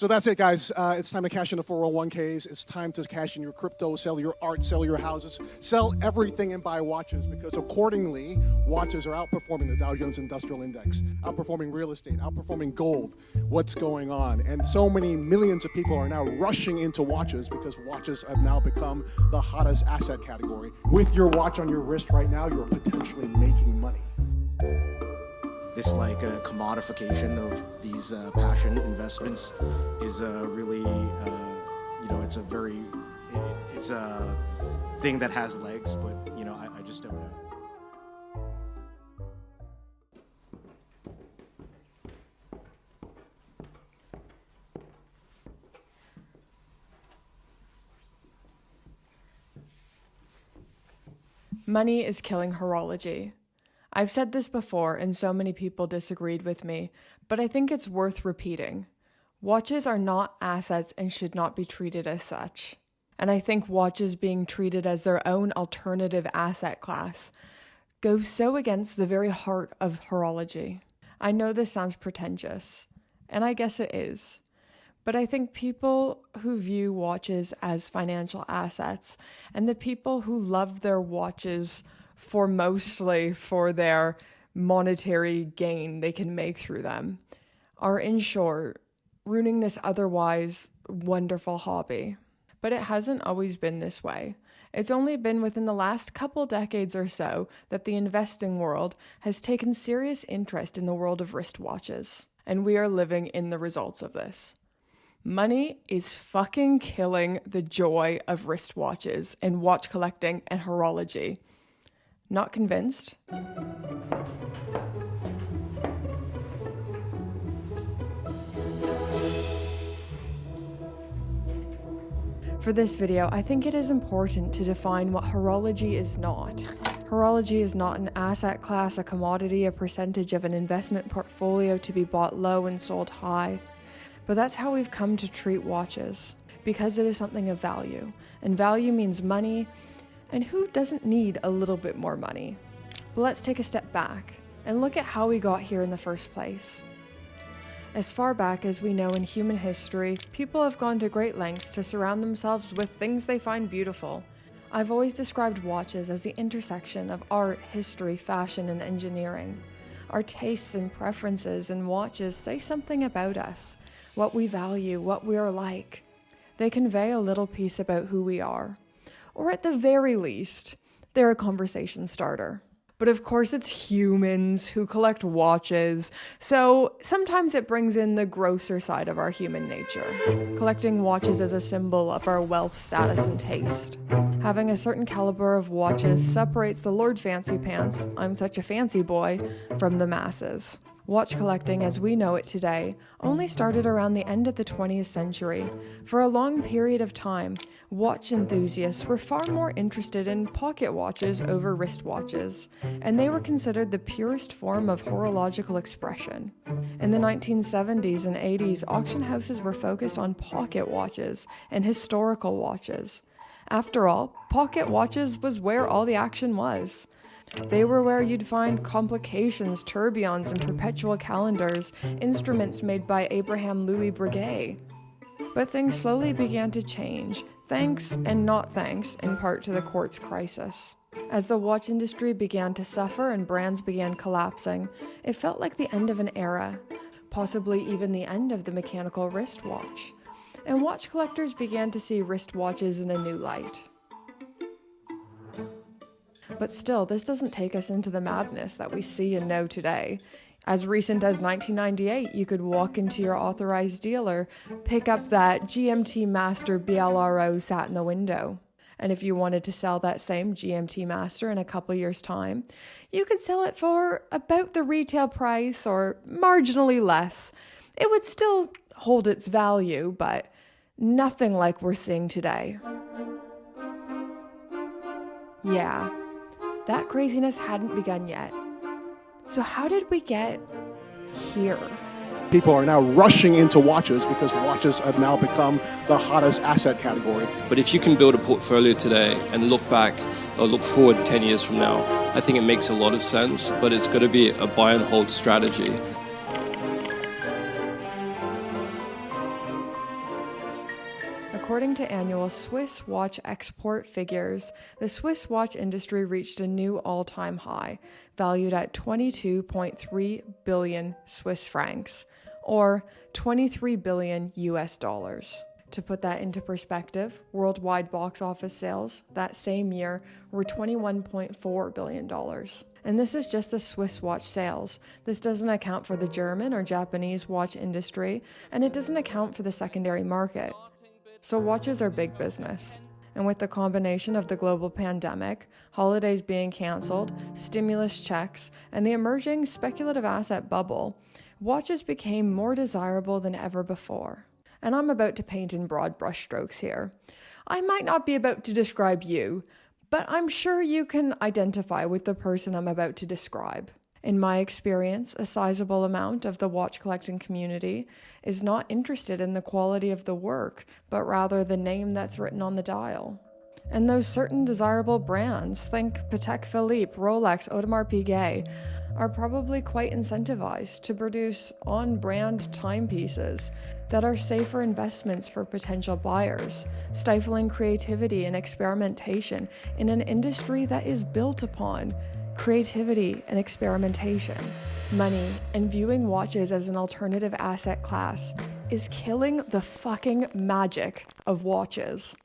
So that's it, guys. It's time to cash in the 401ks. It's time to cash in your crypto, sell your art, sell your houses, sell everything and buy watches, because accordingly, watches are outperforming the Dow Jones Industrial Index, outperforming real estate, outperforming gold. What's going on? And so many millions of people are now rushing into watches because watches have now become the hottest asset category. With your watch on your wrist right now, you're potentially making money. This like commodification of these passion investments is really, it's a thing that has legs, but I just don't know. Money is killing horology. I've said this before and so many people disagreed with me, but I think it's worth repeating. Watches are not assets and should not be treated as such. And I think watches being treated as their own alternative asset class goes so against the very heart of horology. I know this sounds pretentious, and I guess it is. But I think people who view watches as financial assets and the people who love their watches mostly for their monetary gain they can make through them are, in short, ruining this otherwise wonderful hobby. But it hasn't always been this way. It's only been within the last couple decades or so that the investing world has taken serious interest in the world of wristwatches, and we are living in the results of this. Money is fucking killing the joy of wristwatches and watch collecting and horology. Not convinced? For this video, I think it is important to define what horology is not. Horology is not an asset class, a commodity, a percentage of an investment portfolio to be bought low and sold high. But that's how we've come to treat watches, because it is something of value. And value means money, and who doesn't need a little bit more money? But let's take a step back and look at how we got here in the first place. As far back as we know in human history, people have gone to great lengths to surround themselves with things they find beautiful. I've always described watches as the intersection of art, history, fashion, and engineering. Our tastes and preferences in watches say something about us, what we value, what we are like. They convey a little piece about who we are. Or at the very least, they're a conversation starter. But of course, it's humans who collect watches, so sometimes it brings in the grosser side of our human nature. Collecting watches is a symbol of our wealth, status, and taste. Having a certain caliber of watches separates the Lord Fancy Pants, I'm such a fancy boy, from the masses. Watch collecting as we know it today only started around the end of the 20th century. For a long period of time, watch enthusiasts were far more interested in pocket watches over wristwatches, and they were considered the purest form of horological expression. In the 1970s and 80s, auction houses were focused on pocket watches and historical watches. After all, pocket watches was where all the action was. They were where you'd find complications, tourbillons, and perpetual calendars, instruments made by Abraham Louis Breguet. But things slowly began to change, thanks and not thanks, in part to the quartz crisis. As the watch industry began to suffer and brands began collapsing, it felt like the end of an era, possibly even the end of the mechanical wristwatch. And watch collectors began to see wristwatches in a new light. But still, this doesn't take us into the madness that we see and know today. As recent as 1998, you could walk into your authorized dealer, pick up that GMT Master BLRO sat in the window. And if you wanted to sell that same GMT Master in a couple years' time, you could sell it for about the retail price or marginally less. It would still hold its value, but nothing like we're seeing today. Yeah. That craziness hadn't begun yet. So how did we get here? People are now rushing into watches because watches have now become the hottest asset category. But if you can build a portfolio today and look back or look forward 10 years from now, I think it makes a lot of sense, but it's got to be a buy and hold strategy. According to annual Swiss watch export figures, the Swiss watch industry reached a new all-time high, valued at 22.3 billion Swiss francs, or 23 billion US dollars. To put that into perspective, worldwide box office sales that same year were $21.4 billion. And this is just the Swiss watch sales. This doesn't account for the German or Japanese watch industry, and it doesn't account for the secondary market. So watches are big business. And with the combination of the global pandemic, holidays being canceled, stimulus checks, and the emerging speculative asset bubble, watches became more desirable than ever before. And I'm about to paint in broad brushstrokes here. I might not be about to describe you, but I'm sure you can identify with the person I'm about to describe. In my experience, a sizable amount of the watch collecting community is not interested in the quality of the work, but rather the name that's written on the dial. And those certain desirable brands, think Patek Philippe, Rolex, Audemars Piguet, are probably quite incentivized to produce on-brand timepieces that are safer investments for potential buyers, stifling creativity and experimentation in an industry that is built upon creativity and experimentation. Money and viewing watches as an alternative asset class is killing the fucking magic of watches.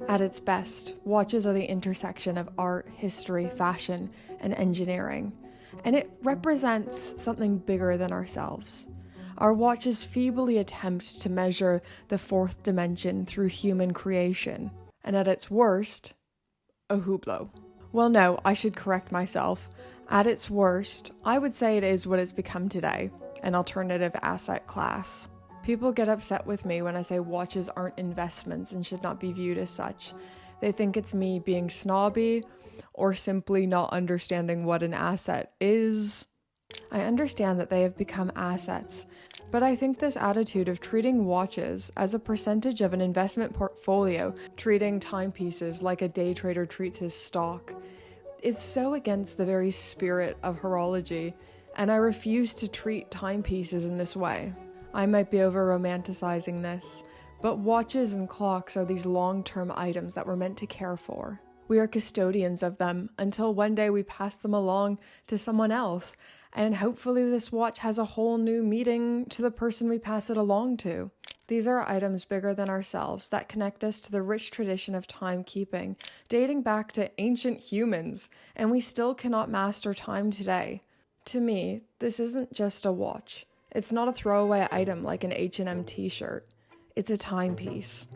At its best, watches are the intersection of art, history, fashion, and engineering, and it represents something bigger than ourselves. Our watches feebly attempt to measure the fourth dimension through human creation, and at its worst, a hublot. Well, no, I should correct myself. At its worst, I would say it is what it's become today, an alternative asset class. People get upset with me when I say watches aren't investments and should not be viewed as such. They think it's me being snobby or simply not understanding what an asset is. I understand that they have become assets, but I think this attitude of treating watches as a percentage of an investment portfolio, treating timepieces like a day trader treats his stock, is so against the very spirit of horology, and I refuse to treat timepieces in this way. I might be over-romanticizing this, but watches and clocks are these long-term items that we're meant to care for. We are custodians of them until one day we pass them along to someone else, and hopefully this watch has a whole new meaning to the person we pass it along to. These are items bigger than ourselves that connect us to the rich tradition of timekeeping, dating back to ancient humans, and we still cannot master time today. To me, this isn't just a watch. It's not a throwaway item like an H&M t-shirt. It's a timepiece.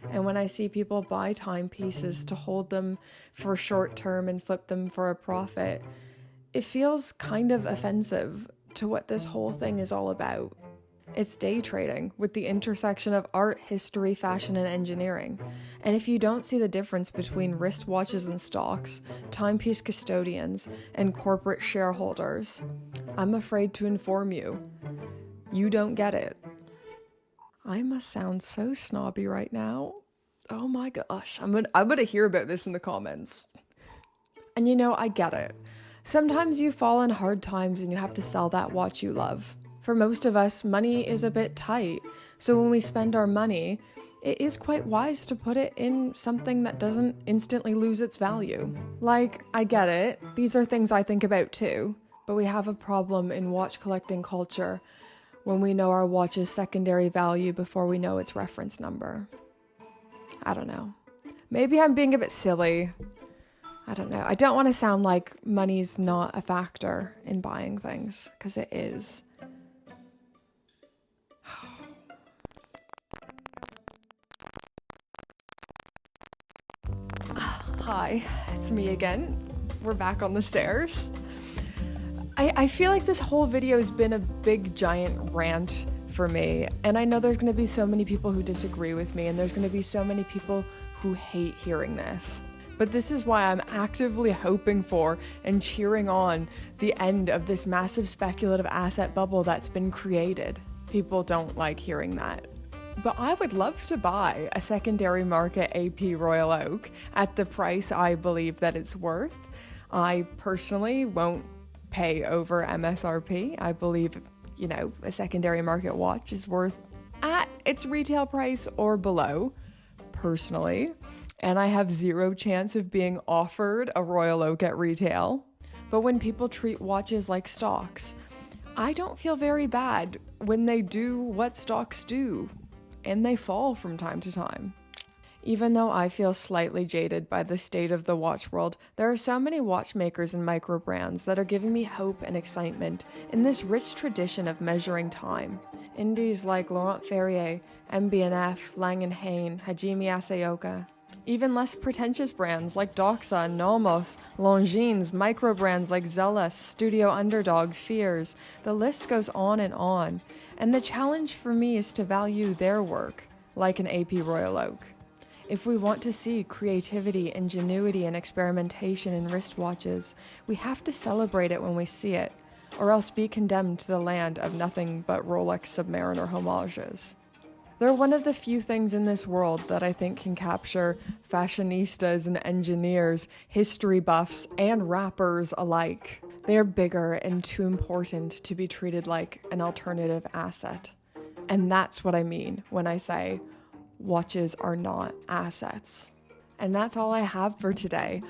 And when I see people buy timepieces to hold them for short term and flip them for a profit, it feels kind of offensive to what this whole thing is all about. It's day trading with the intersection of art, history, fashion, and engineering. And if you don't see the difference between wristwatches and stocks, timepiece custodians, and corporate shareholders, I'm afraid to inform you. You don't get it. I must sound so snobby right now. Oh my gosh, I'm gonna hear about this in the comments. And you know, I get it. Sometimes you fall in hard times and you have to sell that watch you love. For most of us, money is a bit tight, so when we spend our money, it is quite wise to put it in something that doesn't instantly lose its value. Like, I get it, these are things I think about too, but we have a problem in watch collecting culture when we know our watch's secondary value before we know its reference number. I don't know. Maybe I'm being a bit silly. I don't know. I don't want to sound like money's not a factor in buying things, because it is. Hi, it's me again. We're back on the stairs. I feel like this whole video has been a big giant rant for me, and I know there's going to be so many people who disagree with me, and there's going to be so many people who hate hearing this. But this is why I'm actively hoping for and cheering on the end of this massive speculative asset bubble that's been created. People don't like hearing that. But I would love to buy a secondary market AP Royal Oak at the price I believe that it's worth. I personally won't pay over MSRP. I believe, a secondary market watch is worth at its retail price or below, personally. And I have zero chance of being offered a Royal Oak at retail. But when people treat watches like stocks, I don't feel very bad when they do what stocks do, and they fall from time to time. Even though I feel slightly jaded by the state of the watch world, there are so many watchmakers and micro brands that are giving me hope and excitement in this rich tradition of measuring time. Indies like Laurent Ferrier, MB&F, Lang & Hain, Hajime Asaoka. Even less pretentious brands like Doxa, Nomos, Longines, micro brands like Zealous, Studio Underdog, Fears. The list goes on. And the challenge for me is to value their work, like an AP Royal Oak. If we want to see creativity, ingenuity, and experimentation in wristwatches, we have to celebrate it when we see it, or else be condemned to the land of nothing but Rolex Submariner homages. They're one of the few things in this world that I think can capture fashionistas and engineers, history buffs, and rappers alike. They are bigger and too important to be treated like an alternative asset. And that's what I mean when I say watches are not assets. And that's all I have for today.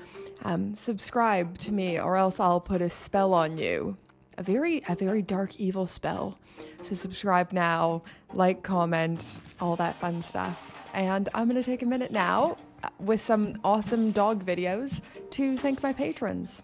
Subscribe to me or else I'll put a spell on you. A very dark, evil spell. So subscribe now, like, comment, all that fun stuff. And I'm going to take a minute now with some awesome dog videos to thank my patrons.